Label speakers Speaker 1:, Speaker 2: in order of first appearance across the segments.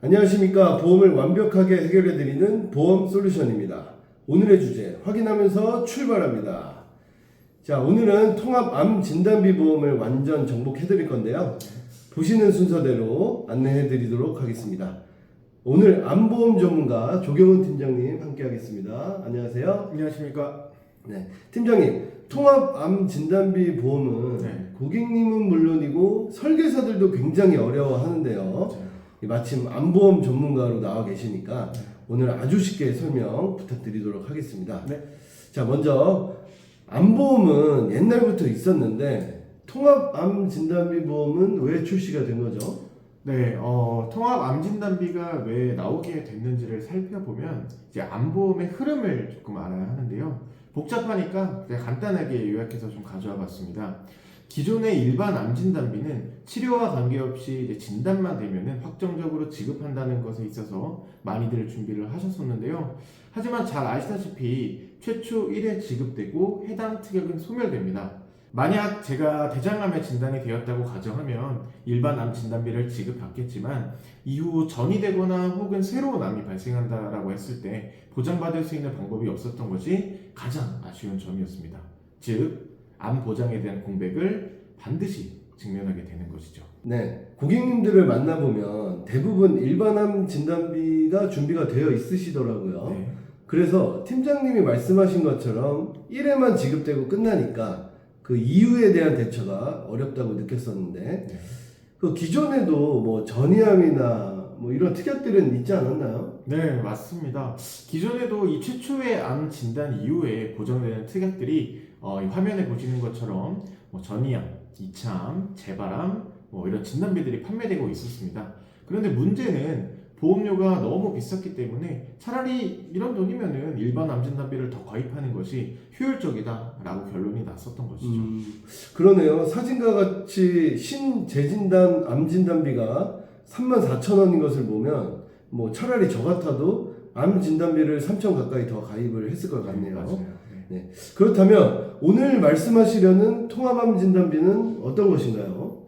Speaker 1: 안녕하십니까. 보험을 완벽하게 해결해드리는 보험 솔루션입니다. 오늘의 주제 확인하면서 출발합니다. 자, 오늘은 통합암 진단비 보험을 완전 정복해드릴 건데요. 보시는 순서대로 안내해드리도록 하겠습니다. 오늘 암보험 전문가 조경훈 팀장님 함께하겠습니다. 안녕하세요.
Speaker 2: 안녕하십니까.
Speaker 1: 네, 팀장님, 통합암 진단비 보험은 고객님은 물론이고 설계사들도 굉장히 어려워하는데요. 마침 암보험 전문가로 나와 계시니까 오늘 아주 쉽게 설명 부탁드리도록 하겠습니다. 자, 먼저 암보험은 옛날부터 있었는데 통합암 진단비 보험은 왜 출시가 된 거죠?
Speaker 2: 통합 암진단비가 왜 나오게 됐는지를 살펴보면 이제 암보험의 흐름을 조금 알아야 하는데요. 복잡하니까 그냥 간단하게 요약해서 좀 가져와 봤습니다. 기존의 일반 암진단비는 치료와 관계없이 이제 진단만 되면은 확정적으로 지급한다는 것에 있어서 많이들 준비를 하셨었는데요. 하지만 잘 아시다시피 최초 1회 지급되고 해당 특약은 소멸됩니다. 만약 제가 대장암에 진단이 되었다고 가정하면 일반 암 진단비를 지급받겠지만 이후 전이 되거나 혹은 새로운 암이 발생한다라고 했을 때 보장받을 수 있는 방법이 없었던 것이 가장 아쉬운 점이었습니다. 즉, 암 보장에 대한 공백을 반드시 직면하게 되는 것이죠.
Speaker 1: 네, 고객님들을 만나보면 대부분 일반암 진단비가 준비가 되어 있으시더라고요. 그래서 팀장님이 말씀하신 것처럼 1회만 지급되고 끝나니까 그 이후에 대한 대처가 어렵다고 느꼈었는데 그 기존에도 뭐 전이암이나 뭐 이런 특약들은 있지 않았나요?
Speaker 2: 네, 맞습니다. 기존에도 이 최초의 암 진단 이후에 보정되는 특약들이 이 화면에 보시는 것처럼 뭐 전이암, 이차암, 재발암 뭐 이런 진단비들이 판매되고 있었습니다. 그런데 문제는 보험료가 너무 비쌌기 때문에 차라리 이런 돈이면은 일반 암 진단비를 더 가입하는 것이 효율적이다라고 결론이 났었던 것이죠.
Speaker 1: 그러네요. 사진과 같이 신재진단 암 진단비가 34,000원인 것을 보면 뭐 차라리 저 같아도 암 진단비를 3,000 가까이 더 가입을 했을 것 같네요.
Speaker 2: 맞아요.
Speaker 1: 네. 그렇다면 오늘 말씀하시려는 통합암 진단비는 어떤 것인가요?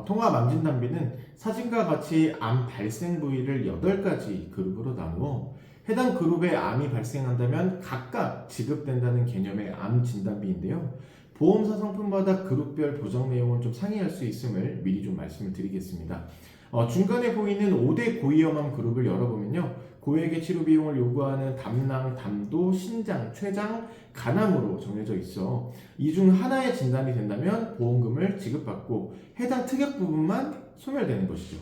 Speaker 2: 통합 암 진단비는 사진과 같이 암 발생 부위를 8가지 그룹으로 나누어 해당 그룹에 암이 발생한다면 각각 지급된다는 개념의 암 진단비인데요. 보험사 상품마다 그룹별 보장 내용은 좀 상이할 수 있음을 미리 좀 말씀을 드리겠습니다. 중간에 보이는 5대 고위험암 그룹을 열어보면요. 고액의 치료 비용을 요구하는 담낭, 담도, 신장, 췌장, 간암으로 정해져 있어 이 중 하나의 진단이 된다면 보험금을 지급받고 해당 특약 부분만 소멸되는 것이죠.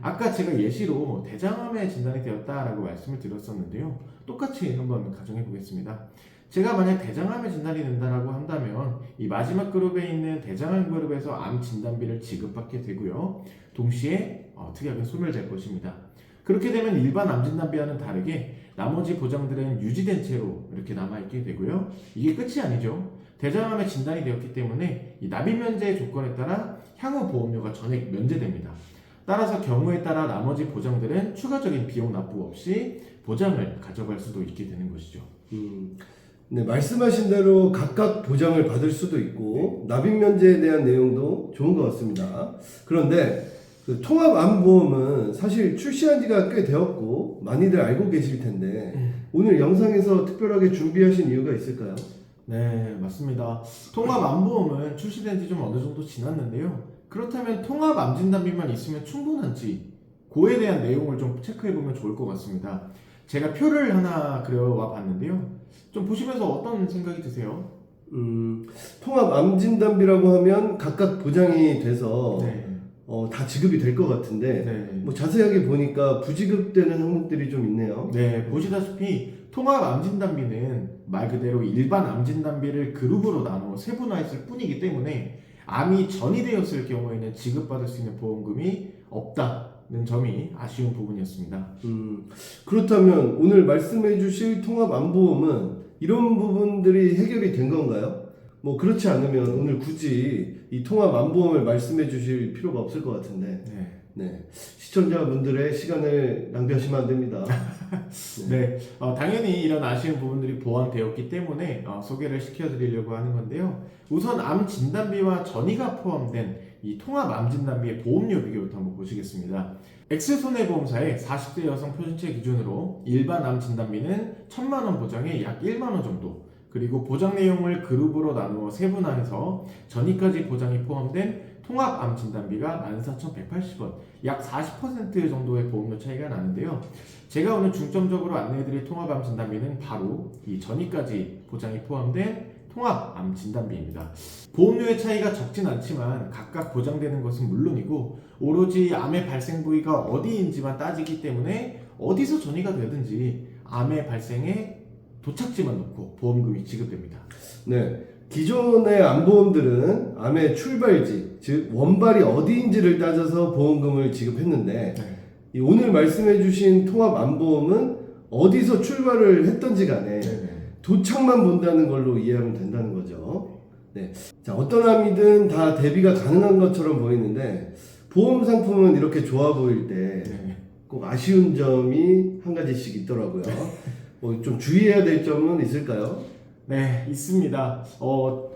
Speaker 2: 아까 제가 예시로 대장암에 진단이 되었다라고 말씀을 드렸었는데요. 똑같이 한번 가정해 보겠습니다. 제가 만약 대장암에 진단이 된다라고 한다면 이 마지막 그룹에 있는 대장암 그룹에서 암 진단비를 지급받게 되고요. 동시에 특약은 소멸될 것입니다. 그렇게 되면 일반 암 진단비와는 다르게 나머지 보장들은 유지된 채로 이렇게 남아있게 되고요. 이게 끝이 아니죠. 대장암에 진단이 되었기 때문에 이 납입 면제 조건에 따라 향후 보험료가 전액 면제됩니다. 따라서 경우에 따라 나머지 보장들은 추가적인 비용 납부 없이 보장을 가져갈 수도 있게 되는 것이죠.
Speaker 1: 네, 말씀하신 대로 각각 보장을 받을 수도 있고 납입 면제에 대한 내용도 좋은 것 같습니다. 그런데 그 통합암보험은 사실 출시한 지가 꽤 되었고 많이들 알고 계실 텐데 오늘 영상에서 특별하게 준비하신 이유가 있을까요?
Speaker 2: 네, 맞습니다. 통합암보험은 출시된 지 좀 어느 정도 지났는데요. 그렇다면 통합암진단비만 있으면 충분한지 그에 대한 내용을 좀 체크해보면 좋을 것 같습니다. 제가 표를 하나 그려와 봤는데요. 좀 보시면서 어떤 생각이 드세요?
Speaker 1: 통합암 진단비라고 하면 각각 보장이 돼서 다 지급이 될 것 같은데 뭐 자세하게 보니까 부지급되는 항목들이 좀 있네요.
Speaker 2: 네, 보시다시피 통합 암진단비는 말 그대로 일반 암진단비를 그룹으로 나누어 세분화했을 뿐이기 때문에 암이 전이 되었을 경우에는 지급받을 수 있는 보험금이 없다는 점이 아쉬운 부분이었습니다.
Speaker 1: 그렇다면 오늘 말씀해 주실 통합암보험은 이런 부분들이 해결이 된 건가요? 뭐 그렇지 않으면 오늘 굳이 이 통합암보험을 말씀해 주실 필요가 없을 것 같은데. 네. 시청자분들의 시간을 낭비하시면 안 됩니다.
Speaker 2: 네, 당연히 이런 아쉬운 부분들이 보완되었기 때문에 소개를 시켜드리려고 하는 건데요. 우선 암 진단비와 전이가 포함된 이 통합 암 진단비의 보험료 비교부터 한번 보시겠습니다. 엑스손해보험사의 40대 여성 표준체 기준으로 일반 암 진단비는 1,000만 원 보장에 약 1만 원 정도, 그리고 보장 내용을 그룹으로 나누어 세분화해서 전이까지 보장이 포함된 통합 암 진단비가 14,180원, 약 40% 정도의 보험료 차이가 나는데요. 제가 오늘 중점적으로 안내해드릴 통합 암 진단비는 바로 이 전이까지 보장이 포함된 통합 암 진단비입니다. 보험료의 차이가 적진 않지만 각각 보장되는 것은 물론이고 오로지 암의 발생 부위가 어디인지만 따지기 때문에 어디서 전이가 되든지 암의 발생에 도착지만 놓고 보험금이 지급됩니다.
Speaker 1: 네. 기존의 암보험들은 암의 출발지, 즉 원발이 어디인지를 따져서 보험금을 지급했는데 이 오늘 말씀해주신 통합 암보험은 어디서 출발을 했던지 간에 도착만 본다는 걸로 이해하면 된다는 거죠. 네. 자, 어떤 암이든 다 대비가 가능한 것처럼 보이는데 보험 상품은 이렇게 좋아 보일 때 꼭 아쉬운 점이 한 가지씩 있더라고요. 좀 주의해야 될 점은 있을까요?
Speaker 2: 네, 있습니다.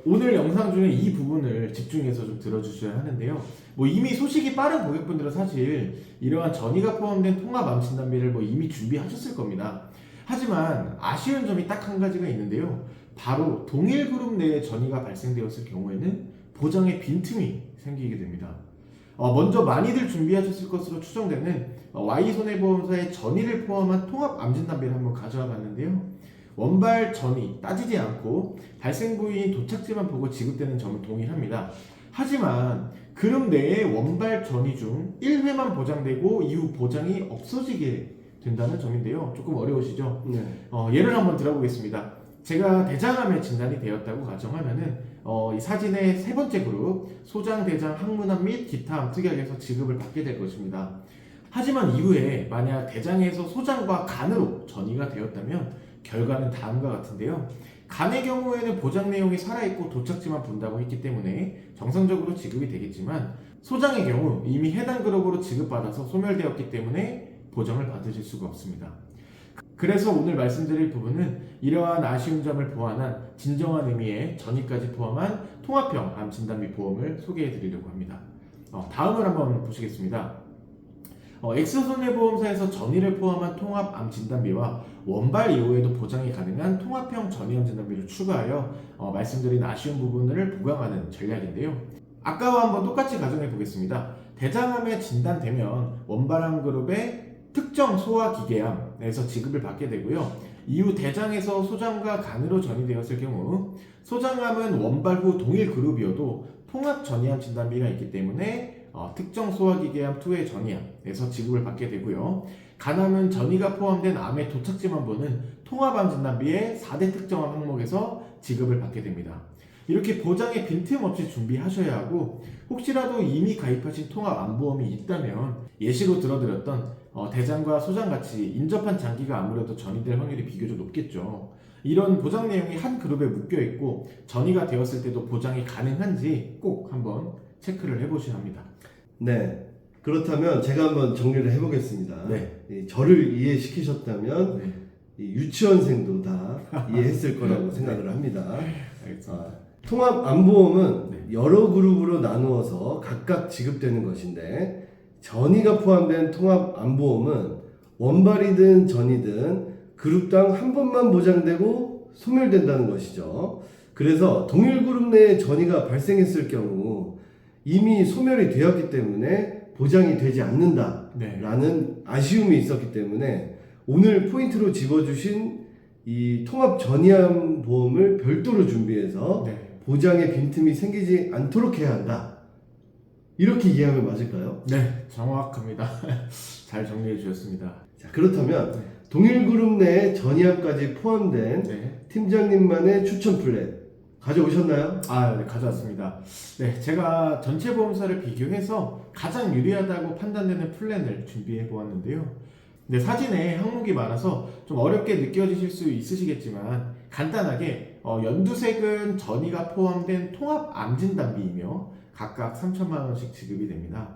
Speaker 2: 오늘 영상 중에 이 부분을 집중해서 좀 들어주셔야 하는데요. 이미 소식이 빠른 고객분들은 사실 이러한 전이가 포함된 통합 암 진단비를 이미 준비하셨을 겁니다. 하지만 아쉬운 점이 딱 한 가지가 있는데요. 바로 동일 그룹 내에 전이가 발생되었을 경우에는 보장에 빈틈이 생기게 됩니다. 먼저 많이들 준비하셨을 것으로 추정되는 Y손해보험사의 전이를 포함한 통합 암 진단비를 한번 가져와 봤는데요. 원발 전이 따지지 않고 발생 부위인 도착지만 보고 지급되는 점은 동일합니다. 하지만 그룹 내에 원발 전이 중 1회만 보장되고 이후 보장이 없어지게 된다는 점인데요. 조금 어려우시죠?
Speaker 1: 네.
Speaker 2: 예를 한번 들어보겠습니다. 제가 대장암에 진단이 되었다고 가정하면은 이 사진의 세 번째 그룹 소장, 대장, 항문암 및 기타 암 특약에서 지급을 받게 될 것입니다. 하지만 이후에 만약 대장에서 소장과 간으로 전이가 되었다면 결과는 다음과 같은데요. 간의 경우에는 보장 내용이 살아있고 도착지만 본다고 했기 때문에 정상적으로 지급이 되겠지만 소장의 경우 이미 해당 그룹으로 지급받아서 소멸되었기 때문에 보장을 받으실 수가 없습니다. 그래서 오늘 말씀드릴 부분은 이러한 아쉬운 점을 보완한 진정한 의미의 전이까지 포함한 통합형 암 진단비 보험을 소개해 드리려고 합니다. 다음을 한번 보시겠습니다. 엑스손해보험사에서 전이를 포함한 통합 암 진단비와 원발 이후에도 보장이 가능한 통합형 전이암 진단비를 추가하여 말씀드린 아쉬운 부분을 보강하는 전략인데요. 아까와 한번 똑같이 가정해 보겠습니다. 대장암에 진단되면 원발암 그룹의 특정 소화기계암에서 지급을 받게 되고요. 이후 대장에서 소장과 간으로 전이되었을 경우 소장암은 원발 후 동일 그룹이어도 통합 전이암 진단비가 있기 때문에 특정 소화기계암 2의 전이암에서 지급을 받게 되고요. 간암은 전이가 포함된 암의 도착지만 보는 통합암 진단비의 4대 특정암 항목에서 지급을 받게 됩니다. 이렇게 보장에 빈틈없이 준비하셔야 하고 혹시라도 이미 가입하신 통합 암보험이 있다면 예시로 들어드렸던 대장과 소장같이 인접한 장기가 아무래도 전이될 확률이 비교적 높겠죠. 이런 보장 내용이 한 그룹에 묶여있고 전이가 되었을 때도 보장이 가능한지 꼭 한번 체크를 해보셔야 합니다.
Speaker 1: 네. 그렇다면 제가 한번 정리를 해보겠습니다.
Speaker 2: 네.
Speaker 1: 저를 이해시키셨다면 이 유치원생도 다 이해했을 거라고 생각을 합니다. 통합 암보험은 여러 그룹으로 나누어서 각각 지급되는 것인데 전이가 포함된 통합 암보험은 원발이든 전이든 그룹당 한 번만 보장되고 소멸된다는 것이죠. 그래서 동일 그룹 내에 전이가 발생했을 경우 이미 소멸이 되었기 때문에 보장이 되지 않는다라는 아쉬움이 있었기 때문에 오늘 포인트로 집어주신 이 통합 전이암 보험을 별도로 준비해서 보장의 빈틈이 생기지 않도록 해야 한다. 이렇게 이해하면 맞을까요?
Speaker 2: 네, 정확합니다. 잘 정리해 주셨습니다.
Speaker 1: 자, 그렇다면 동일 그룹 내에 전이암까지 포함된 팀장님만의 추천 플랜 가져오셨나요?
Speaker 2: 네, 가져왔습니다. 네, 제가 전체 보험사를 비교해서 가장 유리하다고 판단되는 플랜을 준비해 보았는데요. 네, 사진에 항목이 많아서 좀 어렵게 느껴지실 수 있으시겠지만 간단하게 연두색은 전이가 포함된 통합 암 진단비이며 각각 3,000만 원씩 지급이 됩니다.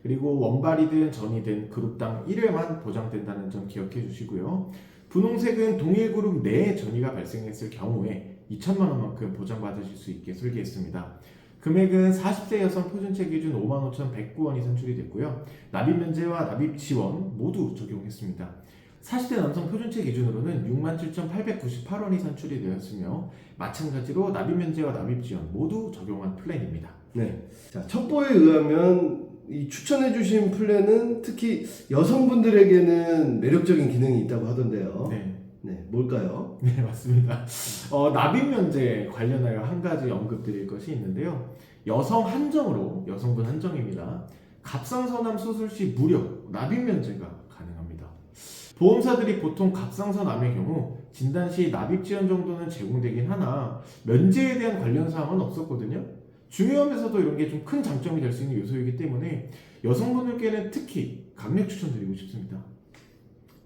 Speaker 2: 그리고 원발이든 전이든 그룹당 1회만 보장된다는 점 기억해 주시고요. 분홍색은 동일 그룹 내에 전이가 발생했을 경우에 2천만 원만큼 보장받으실 수 있게 설계했습니다. 금액은 40세 여성 표준체 기준 55,109원이 산출이 됐고요. 납입 면제와 납입 지원 모두 적용했습니다. 40대 남성 표준체 기준으로는 67,898원이 산출이 되었으며 마찬가지로 납입 면제와 납입 지원 모두 적용한 플랜입니다.
Speaker 1: 네. 자, 첩보에 의하면 이 추천해주신 플랜은 특히 여성분들에게는 매력적인 기능이 있다고 하던데요.
Speaker 2: 네.
Speaker 1: 네, 뭘까요?
Speaker 2: 네, 맞습니다. 납입 면제 관련하여 한 가지 언급드릴 것이 있는데요. 여성 한정으로, 여성분 한정입니다. 갑상선암 수술 시 무료 납입 면제가 가능합니다. 보험사들이 보통 갑상선암의 경우 진단 시 납입 지원 정도는 제공되긴 하나 면제에 대한 관련 사항은 없었거든요. 중요하면서도 이런 게 좀 큰 장점이 될 수 있는 요소이기 때문에 여성분들께는 특히 강력 추천드리고 싶습니다.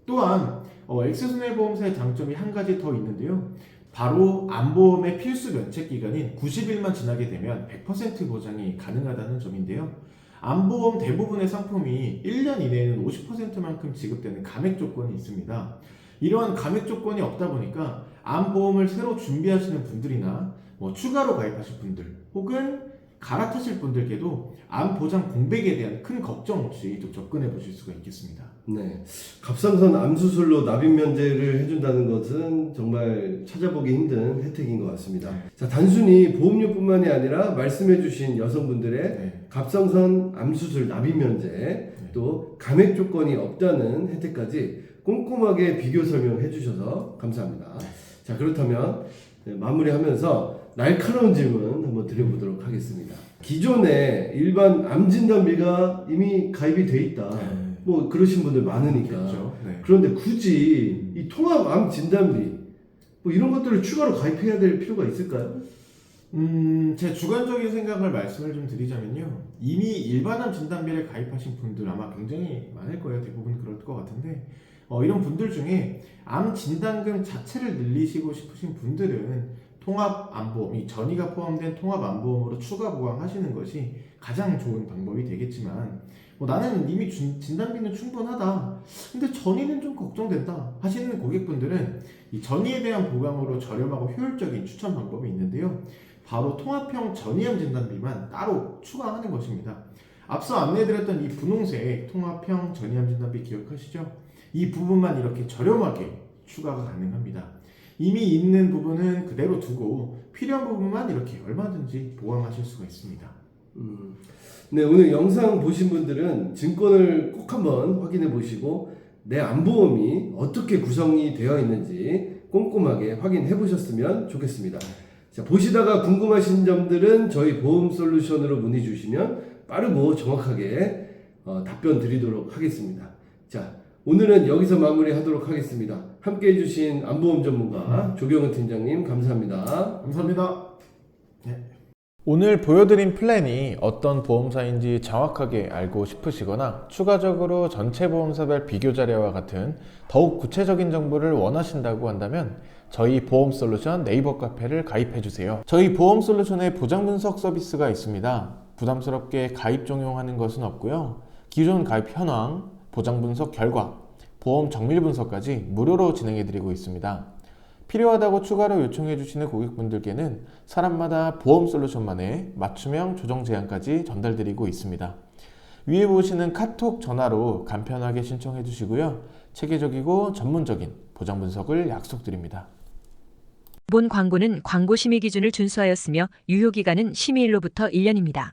Speaker 2: 또한 엑스손해보험사의 장점이 한 가지 더 있는데요. 바로 암보험의 필수 면책 기간인 90일만 지나게 되면 100% 보장이 가능하다는 점인데요. 암보험 대부분의 상품이 1년 이내에는 50%만큼 지급되는 감액 조건이 있습니다. 이러한 감액 조건이 없다 보니까 암보험을 새로 준비하시는 분들이나 추가로 가입하실 분들 혹은 갈아타실 분들께도 암 보장 공백에 대한 큰 걱정 없이 좀 접근해 보실 수가 있겠습니다.
Speaker 1: 네, 갑상선 암 수술로 납입 면제를 해준다는 것은 정말 찾아보기 힘든 혜택인 것 같습니다. 자, 단순히 보험료뿐만이 아니라 말씀해주신 여성분들의 갑상선 암 수술 납입 면제, 또 감액 조건이 없다는 혜택까지 꼼꼼하게 비교 설명해 주셔서 감사합니다. 자, 그렇다면 마무리하면서 날카로운 질문 한번 드려보도록 하겠습니다. 기존에 일반 암 진단비가 이미 가입이 돼 있다. 뭐 그러신 분들 많으니까.
Speaker 2: 그렇죠. 네.
Speaker 1: 그런데 굳이 이 통합 암 진단비 뭐 이런 것들을 추가로 가입해야 될 필요가 있을까요?
Speaker 2: 제 주관적인 생각을 말씀을 좀 드리자면요. 이미 일반암 진단비를 가입하신 분들 아마 굉장히 많을 거예요. 대부분 그럴 것 같은데 이런 분들 중에 암 진단금 자체를 늘리시고 싶으신 분들은 통합암보험, 이 전이가 포함된 통합암보험으로 추가 보강하시는 것이 가장 좋은 방법이 되겠지만 나는 이미 진단비는 충분하다. 근데 전이는 좀 걱정된다 하시는 고객분들은 이 전이에 대한 보강으로 저렴하고 효율적인 추천 방법이 있는데요. 바로 통합형 전이암 진단비만 따로 추가하는 것입니다. 앞서 안내해드렸던 이 분홍색 통합형 전이암 진단비 기억하시죠? 이 부분만 이렇게 저렴하게 추가가 가능합니다. 이미 있는 부분은 그대로 두고 필요한 부분만 이렇게 얼마든지 보강하실 수가 있습니다.
Speaker 1: 네, 오늘 영상 보신 분들은 증권을 꼭 한번 확인해 보시고 내 암보험이 어떻게 구성이 되어 있는지 꼼꼼하게 확인해 보셨으면 좋겠습니다. 자, 보시다가 궁금하신 점들은 저희 보험솔루션으로 문의 주시면 빠르고 정확하게 답변 드리도록 하겠습니다. 자, 오늘은 여기서 마무리하도록 하겠습니다. 함께 해주신 암보험 전문가 조경은 팀장님 감사합니다.
Speaker 2: 감사합니다. 네. 오늘 보여드린 플랜이 어떤 보험사인지 정확하게 알고 싶으시거나 추가적으로 전체 보험사별 비교 자료와 같은 더욱 구체적인 정보를 원하신다고 한다면 저희 보험솔루션 네이버 카페를 가입해주세요. 저희 보험솔루션에 보장 분석 서비스가 있습니다. 부담스럽게 가입 종용하는 것은 없고요. 기존 가입 현황, 보장 분석 결과, 보험 정밀 분석까지 무료로 진행해드리고 있습니다. 필요하다고 추가로 요청해주시는 고객분들께는 사람마다 보험 솔루션만의 맞춤형 조정 제안까지 전달드리고 있습니다. 위에 보시는 카톡 전화로 간편하게 신청해주시고요. 체계적이고 전문적인 보장 분석을 약속드립니다.
Speaker 3: 본 광고는 광고 심의 기준을 준수하였으며 유효기간은 심의일로부터 1년입니다.